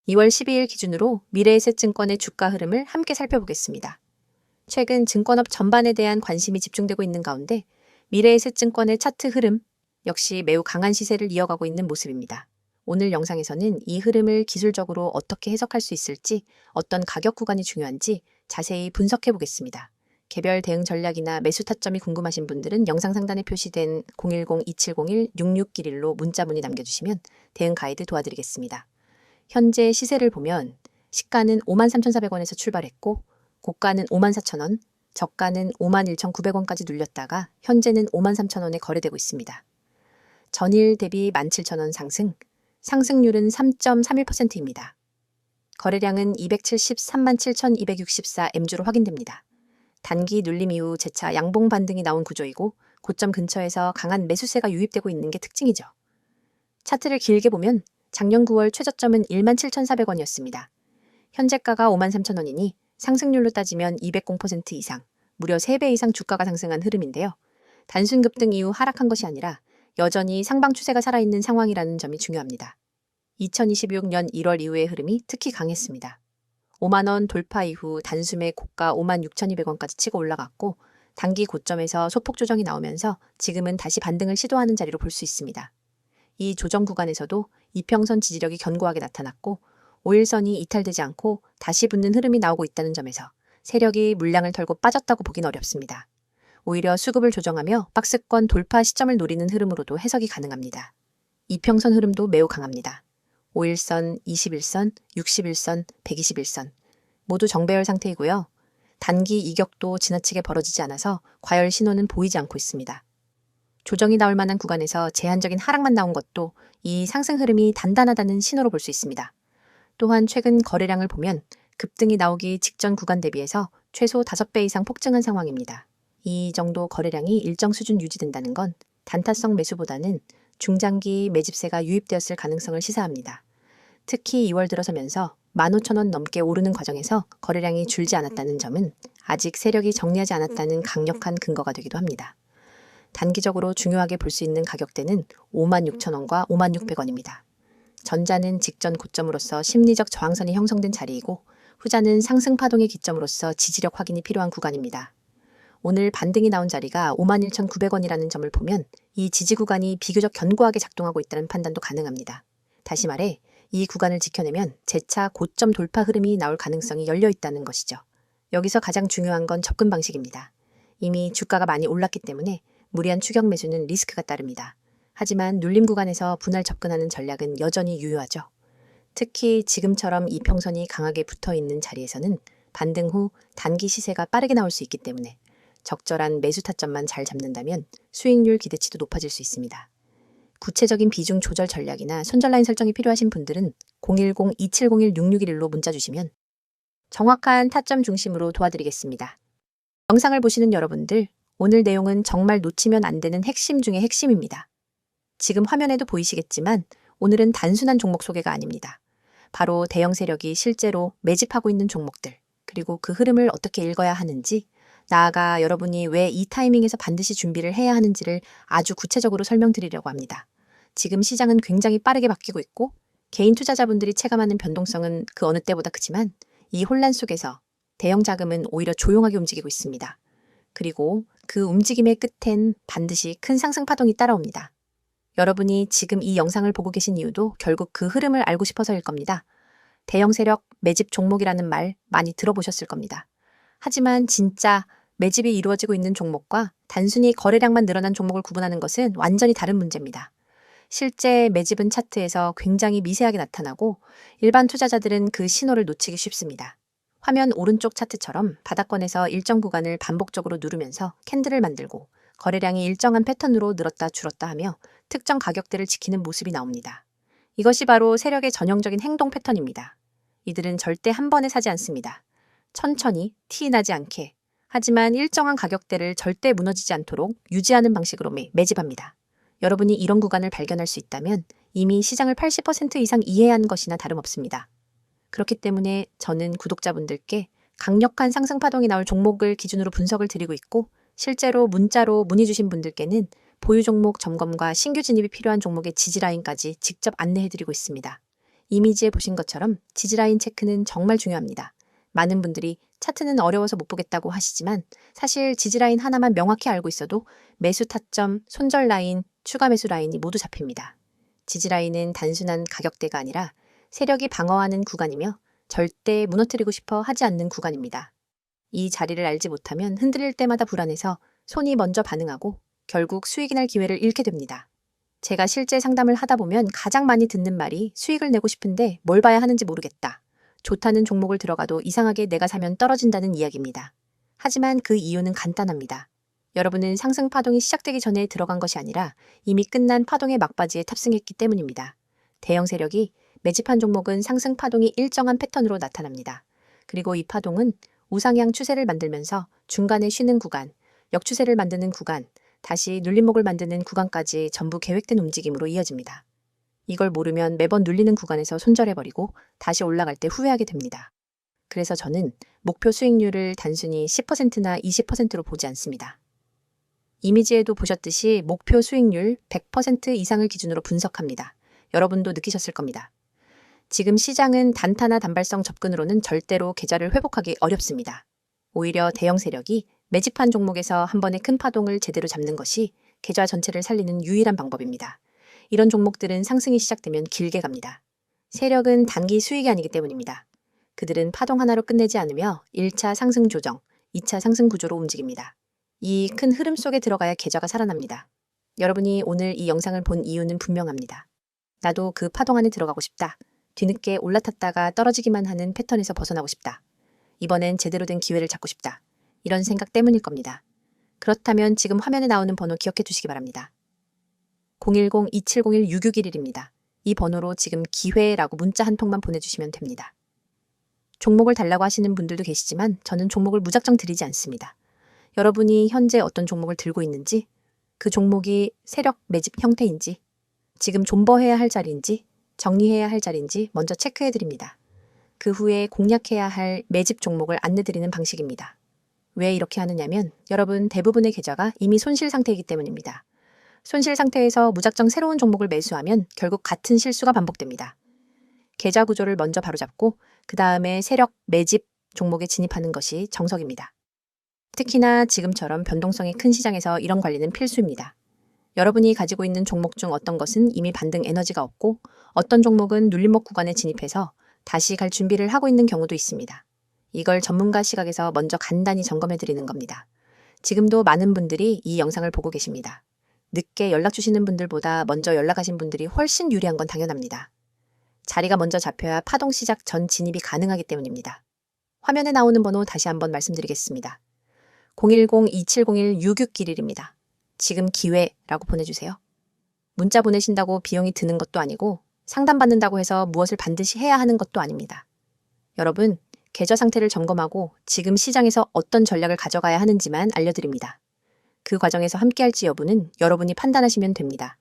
2월 12일 기준으로 미래에셋증권의 주가 흐름을 함께 살펴보겠습니다. 최근 증권업 전반에 대한 관심이 집중되고 있는 가운데 미래에셋증권의 차트 흐름 역시 매우 강한 시세를 이어가고 있는 모습입니다. 오늘 영상에서는 이 흐름을 기술적으로 어떻게 해석할 수 있을지, 어떤 가격 구간이 중요한지 자세히 분석해 보겠습니다. 개별 대응 전략이나 매수 타점이 궁금하신 분들은 영상 상단에 표시된 010-2701-6611로 문자 문의 남겨주시면 대응 가이드 도와드리겠습니다. 현재 시세를 보면 시가는 53,400원에서 출발했고 고가는 54,000원, 저가는 51,900원까지 눌렸다가 현재는 53,000원에 거래되고 있습니다. 전일 대비 17,000원 상승, 상승률은 3.31%입니다. 거래량은 273만 7,264 M주로 확인됩니다. 단기 눌림 이후 재차 양봉 반등이 나온 구조이고 고점 근처에서 강한 매수세가 유입되고 있는 게 특징이죠. 차트를 길게 보면 작년 9월 최저점은 17,400원이었습니다. 현재가가 53,000원이니 상승률로 따지면 200% 이상, 무려 3배 이상 주가가 상승한 흐름인데요. 단순 급등 이후 하락한 것이 아니라 여전히 상방 추세가 살아있는 상황이라는 점이 중요합니다. 2026년 1월 이후의 흐름이 특히 강했습니다. 5만원 돌파 이후 단숨에 고가 56,200원까지 치고 올라갔고 단기 고점에서 소폭 조정이 나오면서 지금은 다시 반등을 시도하는 자리로 볼 수 있습니다. 이 조정 구간에서도 이평선 지지력이 견고하게 나타났고 5일선이 이탈되지 않고 다시 붙는 흐름이 나오고 있다는 점에서 세력이 물량을 털고 빠졌다고 보긴 어렵습니다. 오히려 수급을 조정하며 박스권 돌파 시점을 노리는 흐름으로도 해석이 가능합니다. 이평선 흐름도 매우 강합니다. 5일선, 21선, 61선, 121선 모두 정배열 상태이고요. 단기 이격도 지나치게 벌어지지 않아서 과열 신호는 보이지 않고 있습니다. 조정이 나올 만한 구간에서 제한적인 하락만 나온 것도 이 상승 흐름이 단단하다는 신호로 볼 수 있습니다. 또한 최근 거래량을 보면 급등이 나오기 직전 구간 대비해서 최소 5배 이상 폭증한 상황입니다. 이 정도 거래량이 일정 수준 유지된다는 건 단타성 매수보다는 중장기 매집세가 유입되었을 가능성을 시사합니다. 특히 2월 들어서면서 15,000원 넘게 오르는 과정에서 거래량이 줄지 않았다는 점은 아직 세력이 정리하지 않았다는 강력한 근거가 되기도 합니다. 단기적으로 중요하게 볼 수 있는 가격대는 56,000원과 56,600원입니다. 전자는 직전 고점으로서 심리적 저항선이 형성된 자리이고 후자는 상승 파동의 기점으로서 지지력 확인이 필요한 구간입니다. 오늘 반등이 나온 자리가 51,900원이라는 점을 보면 이 지지 구간이 비교적 견고하게 작동하고 있다는 판단도 가능합니다. 다시 말해 이 구간을 지켜내면 재차 고점 돌파 흐름이 나올 가능성이 열려 있다는 것이죠. 여기서 가장 중요한 건 접근 방식입니다. 이미 주가가 많이 올랐기 때문에 무리한 추격 매수는 리스크가 따릅니다. 하지만 눌림 구간에서 분할 접근하는 전략은 여전히 유효하죠. 특히 지금처럼 이평선이 강하게 붙어있는 자리에서는 반등 후 단기 시세가 빠르게 나올 수 있기 때문에 적절한 매수 타점만 잘 잡는다면 수익률 기대치도 높아질 수 있습니다. 구체적인 비중 조절 전략이나 손절 라인 설정이 필요하신 분들은 010-2701-6611로 문자 주시면 정확한 타점 중심으로 도와드리겠습니다. 영상을 보시는 여러분들, 오늘 내용은 정말 놓치면 안 되는 핵심 중의 핵심입니다. 지금 화면에도 보이시겠지만 오늘은 단순한 종목 소개가 아닙니다. 바로 대형 세력이 실제로 매집하고 있는 종목들, 그리고 그 흐름을 어떻게 읽어야 하는지, 나아가 여러분이 왜 이 타이밍에서 반드시 준비를 해야 하는지를 아주 구체적으로 설명드리려고 합니다. 지금 시장은 굉장히 빠르게 바뀌고 있고 개인 투자자분들이 체감하는 변동성은 그 어느 때보다 크지만 이 혼란 속에서 대형 자금은 오히려 조용하게 움직이고 있습니다. 그리고 그 움직임의 끝엔 반드시 큰 상승 파동이 따라옵니다. 여러분이 지금 이 영상을 보고 계신 이유도 결국 그 흐름을 알고 싶어서일 겁니다. 대형 세력 매집 종목이라는 말 많이 들어보셨을 겁니다. 하지만 진짜 매집이 이루어지고 있는 종목과 단순히 거래량만 늘어난 종목을 구분하는 것은 완전히 다른 문제입니다. 실제 매집은 차트에서 굉장히 미세하게 나타나고 일반 투자자들은 그 신호를 놓치기 쉽습니다. 화면 오른쪽 차트처럼 바닥권에서 일정 구간을 반복적으로 누르면서 캔들을 만들고 거래량이 일정한 패턴으로 늘었다 줄었다 하며 특정 가격대를 지키는 모습이 나옵니다. 이것이 바로 세력의 전형적인 행동 패턴입니다. 이들은 절대 한 번에 사지 않습니다. 천천히 티 나지 않게, 하지만 일정한 가격대를 절대 무너지지 않도록 유지하는 방식으로 매집합니다. 여러분이 이런 구간을 발견할 수 있다면 이미 시장을 80% 이상 이해한 것이나 다름없습니다. 그렇기 때문에 저는 구독자분들께 강력한 상승 파동이 나올 종목을 기준으로 분석을 드리고 있고 실제로 문자로 문의 주신 분들께는 보유 종목 점검과 신규 진입이 필요한 종목의 지지라인까지 직접 안내해드리고 있습니다. 이미지에 보신 것처럼 지지라인 체크는 정말 중요합니다. 많은 분들이 차트는 어려워서 못 보겠다고 하시지만 사실 지지라인 하나만 명확히 알고 있어도 매수 타점, 손절 라인, 추가 매수 라인이 모두 잡힙니다. 지지라인은 단순한 가격대가 아니라 세력이 방어하는 구간이며 절대 무너뜨리고 싶어 하지 않는 구간입니다. 이 자리를 알지 못하면 흔들릴 때마다 불안해서 손이 먼저 반응하고 결국 수익이 날 기회를 잃게 됩니다. 제가 실제 상담을 하다 보면 가장 많이 듣는 말이 수익을 내고 싶은데 뭘 봐야 하는지 모르겠다. 좋다는 종목을 들어가도 이상하게 내가 사면 떨어진다는 이야기입니다. 하지만 그 이유는 간단합니다. 여러분은 상승 파동이 시작되기 전에 들어간 것이 아니라 이미 끝난 파동의 막바지에 탑승했기 때문입니다. 대형 세력이 매집한 종목은 상승 파동이 일정한 패턴으로 나타납니다. 그리고 이 파동은 우상향 추세를 만들면서 중간에 쉬는 구간, 역추세를 만드는 구간, 다시 눌림목을 만드는 구간까지 전부 계획된 움직임으로 이어집니다. 이걸 모르면 매번 눌리는 구간에서 손절해버리고 다시 올라갈 때 후회하게 됩니다. 그래서 저는 목표 수익률을 단순히 10%나 20%로 보지 않습니다. 이미지에도 보셨듯이 목표 수익률 100% 이상을 기준으로 분석합니다. 여러분도 느끼셨을 겁니다. 지금 시장은 단타나 단발성 접근으로는 절대로 계좌를 회복하기 어렵습니다. 오히려 대형 세력이 매집한 종목에서 한 번의 큰 파동을 제대로 잡는 것이 계좌 전체를 살리는 유일한 방법입니다. 이런 종목들은 상승이 시작되면 길게 갑니다. 세력은 단기 수익이 아니기 때문입니다. 그들은 파동 하나로 끝내지 않으며 1차 상승 조정, 2차 상승 구조로 움직입니다. 이 큰 흐름 속에 들어가야 계좌가 살아납니다. 여러분이 오늘 이 영상을 본 이유는 분명합니다. 나도 그 파동 안에 들어가고 싶다. 뒤늦게 올라탔다가 떨어지기만 하는 패턴에서 벗어나고 싶다. 이번엔 제대로 된 기회를 잡고 싶다. 이런 생각 때문일 겁니다. 그렇다면 지금 화면에 나오는 번호 기억해 두시기 바랍니다. 010-2701-6611입니다. 이 번호로 지금 기회라고 문자 한 통만 보내주시면 됩니다. 종목을 달라고 하시는 분들도 계시지만 저는 종목을 무작정 드리지 않습니다. 여러분이 현재 어떤 종목을 들고 있는지, 그 종목이 세력 매집 형태인지, 지금 존버해야 할 자리인지, 정리해야 할 자리인지 먼저 체크해 드립니다. 그 후에 공략해야 할 매집 종목을 안내드리는 방식입니다. 왜 이렇게 하느냐면 여러분 대부분의 계좌가 이미 손실 상태이기 때문입니다. 손실 상태에서 무작정 새로운 종목을 매수하면 결국 같은 실수가 반복됩니다. 계좌 구조를 먼저 바로잡고 그 다음에 세력 매집 종목에 진입하는 것이 정석입니다. 특히나 지금처럼 변동성이 큰 시장에서 이런 관리는 필수입니다. 여러분이 가지고 있는 종목 중 어떤 것은 이미 반등 에너지가 없고 어떤 종목은 눌림목 구간에 진입해서 다시 갈 준비를 하고 있는 경우도 있습니다. 이걸 전문가 시각에서 먼저 간단히 점검해 드리는 겁니다. 지금도 많은 분들이 이 영상을 보고 계십니다. 늦게 연락 주시는 분들보다 먼저 연락하신 분들이 훨씬 유리한 건 당연합니다. 자리가 먼저 잡혀야 파동 시작 전 진입이 가능하기 때문입니다. 화면에 나오는 번호 다시 한번 말씀드리겠습니다. 010-2701-6611입니다. 지금 기회라고 보내주세요. 문자 보내신다고 비용이 드는 것도 아니고 상담받는다고 해서 무엇을 반드시 해야 하는 것도 아닙니다. 여러분, 계좌 상태를 점검하고 지금 시장에서 어떤 전략을 가져가야 하는지만 알려드립니다. 그 과정에서 함께할지 여부는 여러분이 판단하시면 됩니다.